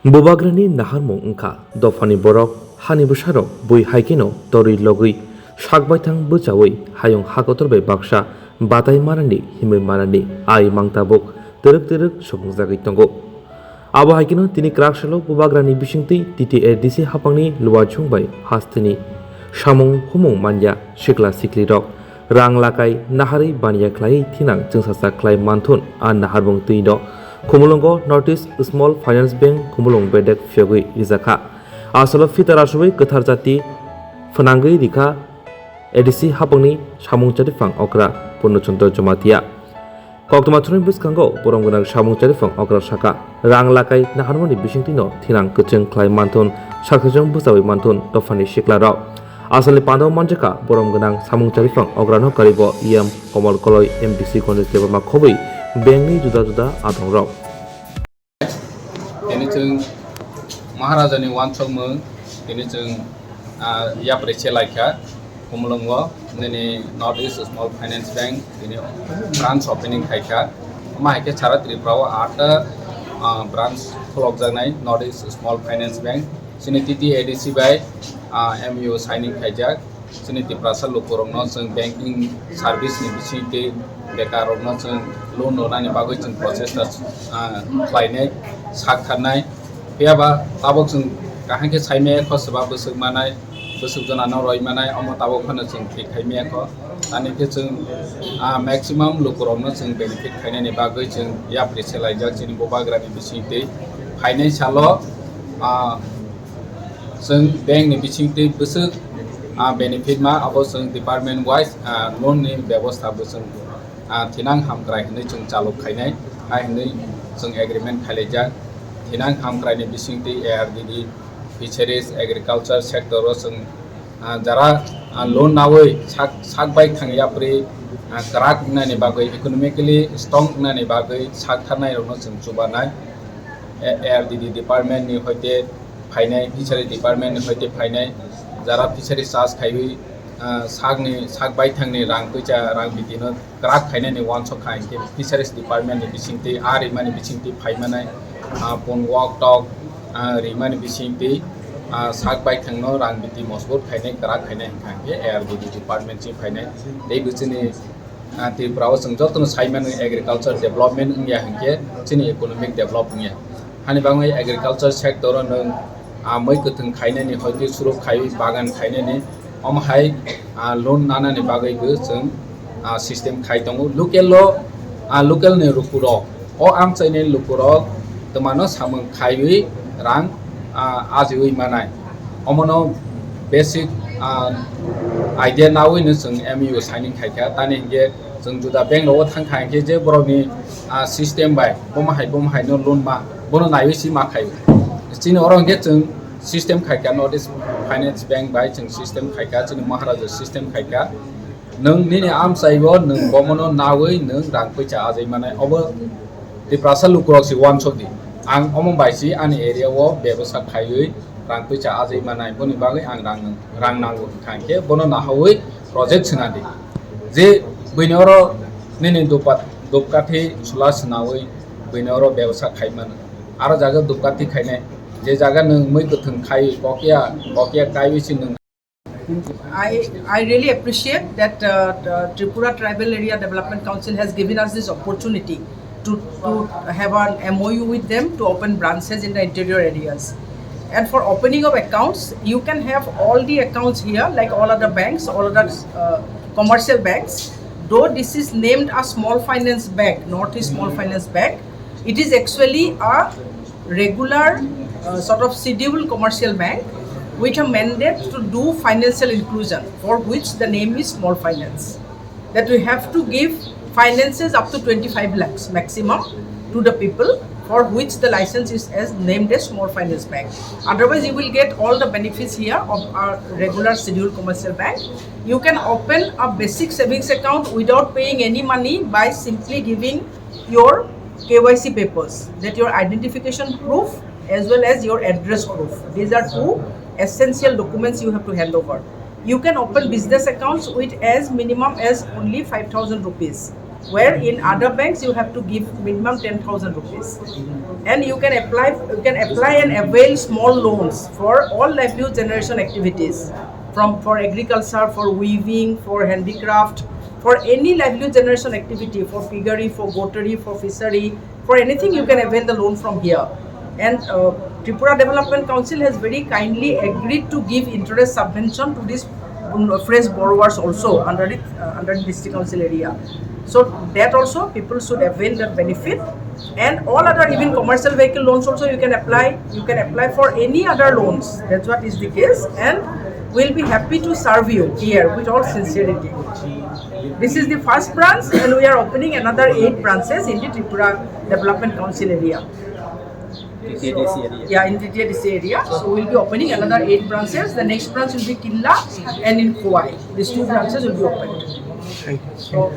Bubagrani naharmung engka dofani borok hani besarok bui haikeno tori logui sakbaithang bwchawi hayung hakotorbai baksa batai marani himai marani ai mangtabuk teruk sokungjagui tongo abo haikeno tini kraksalo bubagrani bisingtwi TTADC Haphangni luwa chungbai hastini samung humung manja sikla siklirok rang lakai nahari baniya khlai Thinang Chungsasa khlai manthun an naharbung tuino Kumulongo Northeast Small Finance Bank Kumulong Bedek Fyogui Rizaka Asolo Fitarasui Katarjati Fanangui Rika ADC Haphangni Samung Charifang Okra Punuchunto Jomatia Koktomatun Buskango Boronggunang Samung Charifang Okra Saka Rang Lakai Naharmoni Bisingtino Thinang Kuchung Klai Mantun Sakajong Busawi Mantun Dofani Siklarok Asali Pando Manjaka Boronggunang Samung Charifang Okrano Karibo Iam Komol Koloi MDC Konstable Makhobui Bengni juda atongrok. Ini jeng Maharaja ni wansok meng, ini jeng ya percelaika, kumulonggo, ini Northeast Small Finance Bank, ini branch opening kaika, mahke cara triprawa ada branch kolok jangai Northeast Small Finance Bank, sini TTADC by MU signing kaijak, sini tiprasa lukurongno jeng banking service ni bisite bekarongno jeng loan orani bagoi jeng proses khlainai sakhanai piaba tabok jeng kahangke saime kho seba busuk manai busuk jana no roi manai omo tabok khana jeng khaime kho ani ke jeng maximum lukurongno jeng benefit khainai ni bagoi jeng ya preselai jak jeni bobagrani bisite khainai salo jeng bank ni bisite busuk benefit ma abo jeng department wise loan ni ব্যবস্থা busuk Thinang hamkrai ni jeng chaluk khainai ai ni jeng agreement khalaijak Thinang hamkrai ni bisingtwi ARDD fisheries agriculture sector ro jeng jara loan nawi sakbai thangya pri krak nani bagoi economically strong nani bagoi saktharnai ro jeng chubanai ARDD department ni hoite phainai fisheries department ni hoite phainai jara fisheries charge khaiwi sakbai thangni rang kucha rang bitino krak khainai ni wansok khainke fisheries department ni bisingtwi rimani bisingtwi phaimanai pon walk talk rimani bisingtwi sakbai thangno rang biti mosbut khainai krak khainai khainke ARDD department chi phainai dei buchini tiprao jeng jotno saimani agriculture development ngya hangke chini economic development ngya hani bangai agriculture sector nang moi kutung khainai ni hoite suruk khai bagan khainai ni omhai loan nana ni bagai bu jeng system khai tongo local ni rupuro o amchai ni rupuro tomano samung khaiwi rang ajiwi manai omono basic idea nawi ni jeng MU signing khaika tani ge jeng juda bank ro thang khaike je boroni system bai bomhai no loan ma bono naiwi si ma khai chini orong ge jeng system khaika Northeast Finance Bank by jeng system khaika chini Maharaja system khaika nung nini am saibo nung bomono nawi nung rang pucha ajai manai obo tiprasa lukurok si wansok di ang omong bai si ani area wo bebasa khaiwi rang pucha ajai manai boni bagai ang rang nangu khanke bono nahawi project sinadi je binoro nini dupkathi sulas nawi binoro bebasa khaiman aro jaga dupkathi khaine je jaga nung moi kuthung khai kokia kai sin nung I really appreciate that Tripura Tribal Area Development Council has given us this opportunity to have an MOU with them to open branches in the interior areas. And for opening of accounts, you can have all the accounts here like all other banks, all other commercial banks. Though this is named a small finance bank, Northeast Small Finance Bank, it is actually a regular sort of scheduled commercial bank with a mandate to do financial inclusion, for which the name is small finance. That we have to give finances up to 25 lakhs maximum to the people for which the license is as named as small finance bank. Otherwise, you will get all the benefits here of our regular scheduled commercial bank. You can open a basic savings account without paying any money by simply giving your KYC papers, that your identification proof as well as your address proof. These are two essential documents you have to hand over. You can open business accounts with as minimum as only 5,000 rupees. where in other banks you have to give minimum 10,000 rupees, and you can apply and avail small loans for all livelihood generation activities, for agriculture, for weaving, for handicraft, for any livelihood generation activity, for piggery, for goatery, for fishery, for anything you can avail the loan from here. And Tripura Development Council has very kindly agreed to give interest subvention to these fresh borrowers also under the district council area. So that also people should avail that benefit. And all other even commercial vehicle loans also you can apply. You can apply for any other loans. That's what is the case, and we'll be happy to serve you here with all sincerity. This is the first branch, and we are opening another 8 branches in the Tripura Development Council area. Yeah, in the TDC area. So we'll be opening another 8 branches. The next branch will be Kinla and in Kowai. These 2 branches will be opened. Thank you. So